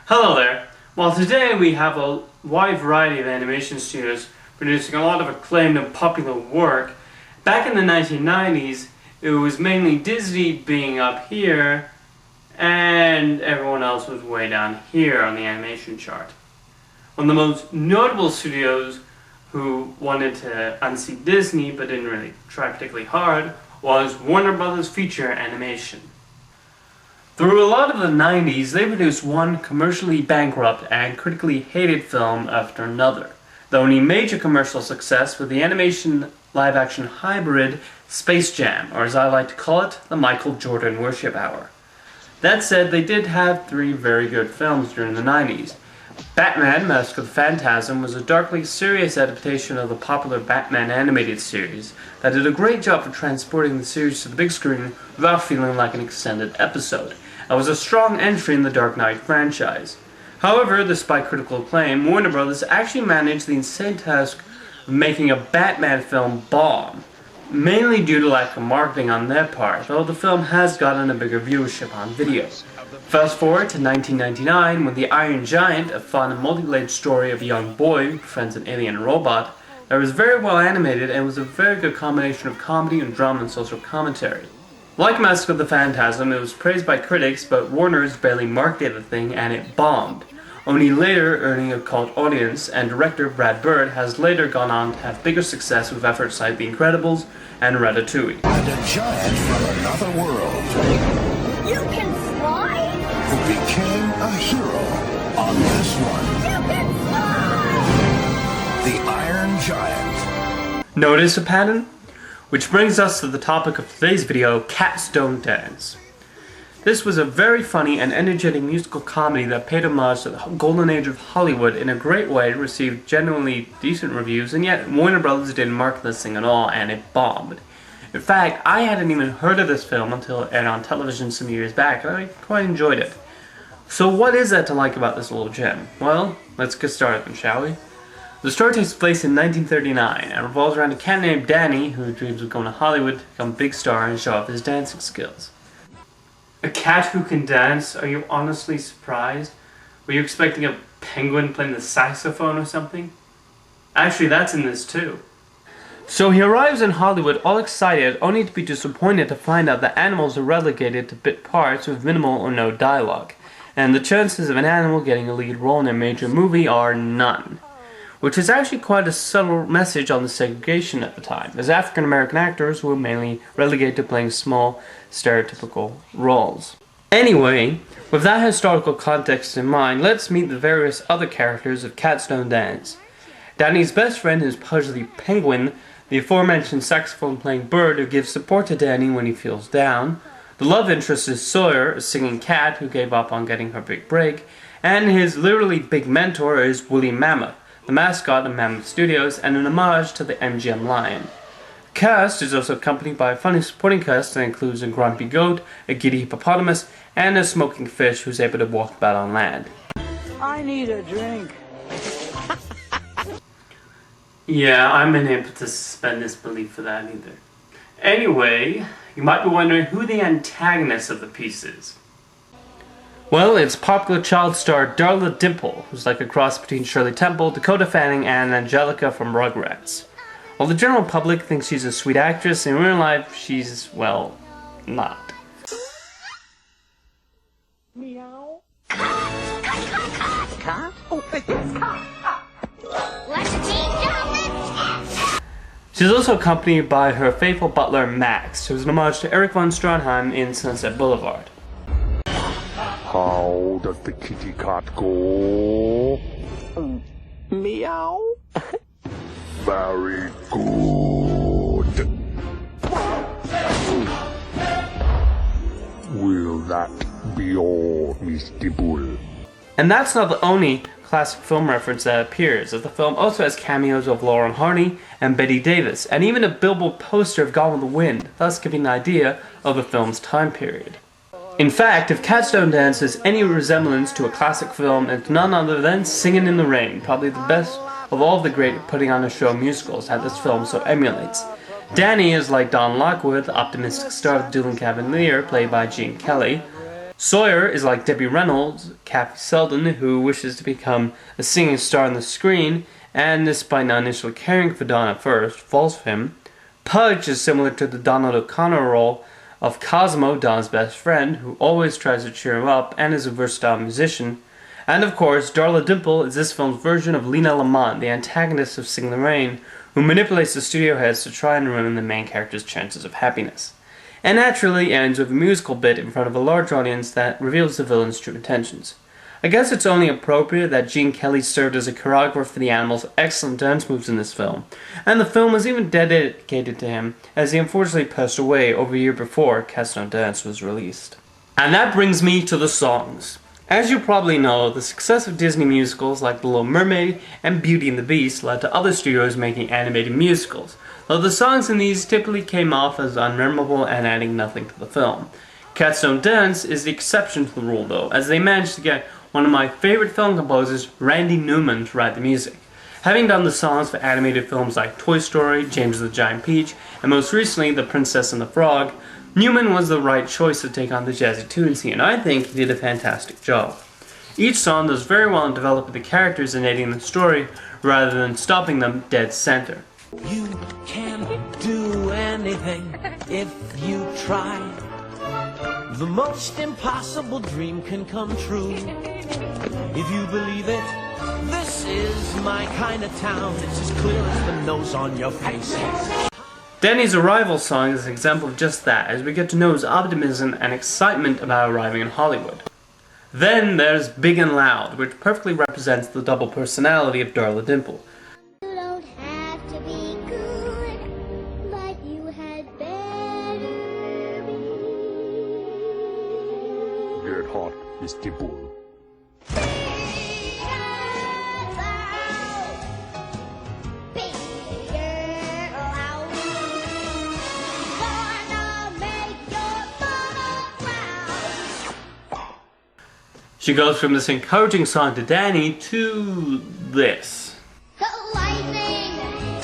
Hello there. Well, today we have a wide variety of animation studios producing a lot of acclaimed and popular work. Back in the 1990s, it was mainly Disney being up here, and everyone else was way down here on the animation chart. One of the most notable studios who wanted to unseat Disney but didn't really try particularly hard was Warner Brothers Feature Animation. Through a lot of the 90s, they produced one commercially bankrupt and critically hated film after another. The only major commercial success was the animation live-action hybrid Space Jam, or as I like to call it, the Michael Jordan Worship Hour. That said, they did have three very good films during the 90s. Batman: Mask of the Phantasm was a darkly serious adaptation of the popular Batman animated series that did a great job for transporting the series to the big screen without feeling like an extended episode. It was a strong entry in the Dark Knight franchise. However, despite critical acclaim, Warner Brothers actually managed the insane task of making a Batman film bomb, mainly due to lack of marketing on their part, though the film has gotten a bigger viewership on video. Fast forward to 1999, when The Iron Giant, a fun and multi-layered story of a young boy who befriends an alien robot, that was very well animated and was a very good combination of comedy and drama and social commentary. Like Mask of the Phantasm, it was praised by critics, but Warner's barely marketed the thing and it bombed, only later earning a cult audience, and director Brad Bird has later gone on to have bigger success with efforts like The Incredibles and Ratatouille. And a giant from another world. You can fly? Who became a hero on this one. You can fly! The Iron Giant. Notice a pattern? Which brings us to the topic of today's video, Cats Don't Dance. This was a very funny and energetic musical comedy that paid homage to the golden age of Hollywood in a great way, received genuinely decent reviews, and yet Warner Brothers didn't market this thing at all and it bombed. In fact, I hadn't even heard of this film until it aired on television some years back, and I quite enjoyed it. So what is that to like about this little gem? Well, let's get started then, shall we? The story takes place in 1939 and revolves around a cat named Danny who dreams of going to Hollywood to become a big star and show off his dancing skills. A cat who can dance? Are you honestly surprised? Were you expecting a penguin playing the saxophone or something? Actually, that's in this too. So he arrives in Hollywood all excited, only to be disappointed to find out that animals are relegated to bit parts with minimal or no dialogue, and the chances of an animal getting a lead role in a major movie are none. Which is actually quite a subtle message on the segregation at the time, as African American actors were mainly relegated to playing small, stereotypical roles. Anyway, with that historical context in mind, let's meet the various other characters of Cats Don't Dance. Danny's best friend is Pudgy Penguin, the aforementioned saxophone-playing bird who gives support to Danny when he feels down. The love interest is Sawyer, a singing cat who gave up on getting her big break, and his literally big mentor is Woolly Mammoth, the mascot of Mammoth Studios, and an homage to the MGM lion. The cast is also accompanied by a funny supporting cast that includes a grumpy goat, a giddy hippopotamus, and a smoking fish who's able to walk about on land. I need a drink. Yeah, I'm unable to suspend disbelief for that either. Anyway, you might be wondering who the antagonist of the piece is. Well, it's popular child star Darla Dimple, who's like a cross between Shirley Temple, Dakota Fanning, and Angelica from Rugrats. While the general public thinks she's a sweet actress, in real life she's, well, not. Meow. Cat? Oh, it's cat. Let's teach She's also accompanied by her faithful butler Max, who's an homage to Eric von Stroheim in Sunset Boulevard. How does the kitty cat go? Meow. Very good. Will that be all, Mr. Bull? And that's not the only classic film reference that appears, as the film also has cameos of Lauren Hardy and Betty Davis, and even a billboard poster of Gone with the Wind, thus giving an idea of the film's time period. In fact, if Cats Don't Dance has any resemblance to a classic film, it's none other than Singin' in the Rain, probably the best of all of the great putting on a show musicals that this film so emulates. Danny is like Don Lockwood, the optimistic star of Dylan Cavalier, played by Gene Kelly. Sawyer is like Debbie Reynolds, Kathy Selden, who wishes to become a singing star on the screen, and despite not initially caring for Don at first, falls for him. Pudge is similar to the Donald O'Connor role of Cosmo, Don's best friend, who always tries to cheer him up and is a versatile musician. And of course, Darla Dimple is this film's version of Lena Lamont, the antagonist of Sing the Rain, who manipulates the studio heads to try and ruin the main character's chances of happiness. And naturally ends with a musical bit in front of a large audience that reveals the villain's true intentions. I guess it's only appropriate that Gene Kelly served as a choreographer for the Animals' excellent dance moves in this film, and the film was even dedicated to him, as he unfortunately passed away over a year before Cats Don't Dance was released. And that brings me to the songs. As you probably know, the success of Disney musicals like The Little Mermaid and Beauty and the Beast led to other studios making animated musicals, though the songs in these typically came off as unmemorable and adding nothing to the film. Cats Don't Dance is the exception to the rule though, as they managed to get one of my favorite film composers, Randy Newman, to write the music. Having done the songs for animated films like Toy Story, James the Giant Peach, and most recently The Princess and the Frog, Newman was the right choice to take on the jazzy tunes here, and I think he did a fantastic job. Each song does very well in developing the characters and aiding the story, rather than stopping them dead center. You can do anything if you try. The most impossible dream can come true. If you believe it, this is my kind of town. It's as clear as the nose on your face. Danny's arrival song is an example of just that, as we get to know his optimism and excitement about arriving in Hollywood. Then there's Big and Loud, which perfectly represents the double personality of Darla Dimple. You don't have to be good, but you had better be. Get hot, Mr. Bull. She goes from this encouraging song to Danny to this. The lightning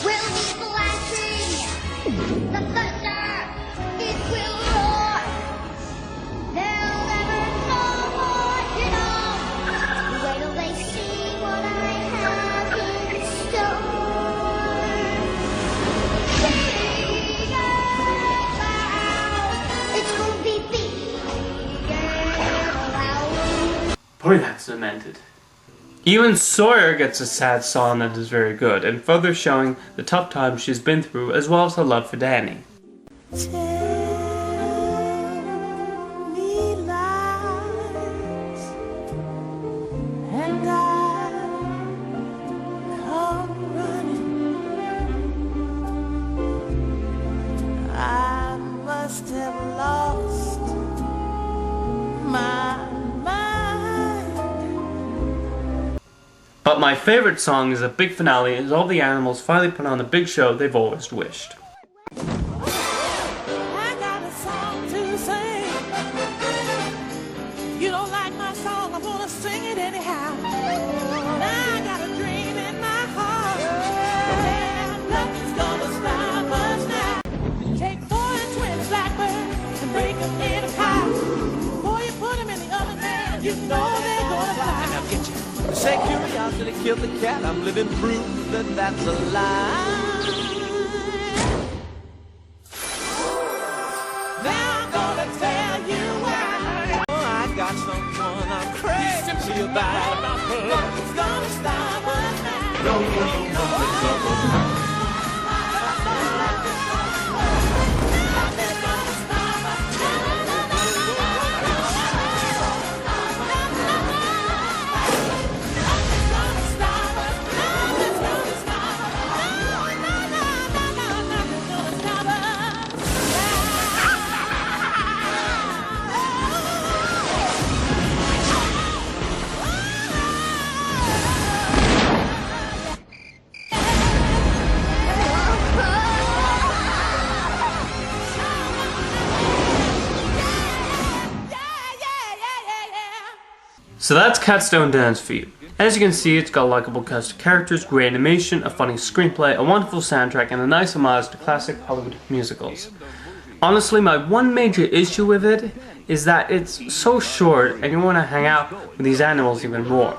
will be flashing, the thunder, it will roar. They'll never know what you know. Wait till they see what I have in store. Big and loud, it's gonna be big and loud. Boy, that's cemented. Even Sawyer gets a sad song that is very good, and further showing the tough times she's been through, as well as her love for Danny. Tell me lies, and I'll come running. I must have lost my But my favorite song is a big finale, as all the animals finally put on the big show they've always wished. I got a song to sing. You don't like my song, I'm gonna sing it anyhow. I got a dream in my heart, and nothing's gonna stop us now. Take 4 and 20 blackbirds and break them in a pie. Before you put them in the oven, man, you know they're gonna fly. Now get you. Say curiosity killed the cat. I'm living proof that that's a lie. Now I'm gonna tell you why. Oh, I got someone I'm crazy about. Nothing's gonna stop us now. Nothing's gonna stop us. So that's Cats Don't Dance for you. As you can see, it's got a likable cast of characters, great animation, a funny screenplay, a wonderful soundtrack, and a nice homage to classic Hollywood musicals. Honestly, my one major issue with it is that it's so short and you want to hang out with these animals even more.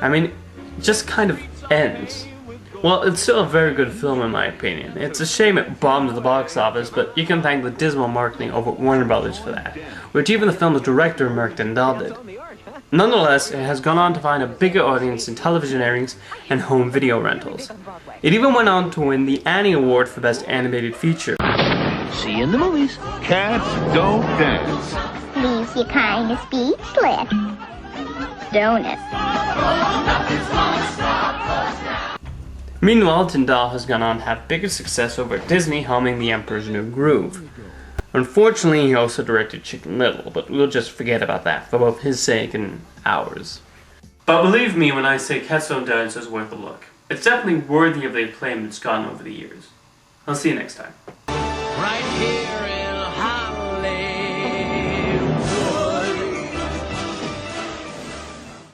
I mean, it just kind of ends. Well, it's still a very good film in my opinion. It's a shame it bombed at the box office, but you can thank the dismal marketing over at Warner Brothers for that, which even the film's director Merck Dendal did. Nonetheless, it has gone on to find a bigger audience in television airings and home video rentals. It even went on to win the Annie Award for Best Animated Feature. See you in the movies. Cats don't dance. Leaves you kind of speechless, don't it? Meanwhile, Dendal has gone on to have bigger success over at Disney, helming The Emperor's New Groove. Unfortunately, he also directed Chicken Little, but we'll just forget about that for both his sake and ours. But believe me when I say Cats Don't Dance is worth a look. It's definitely worthy of the acclaim it's gotten over the years. I'll see you next time. Right here.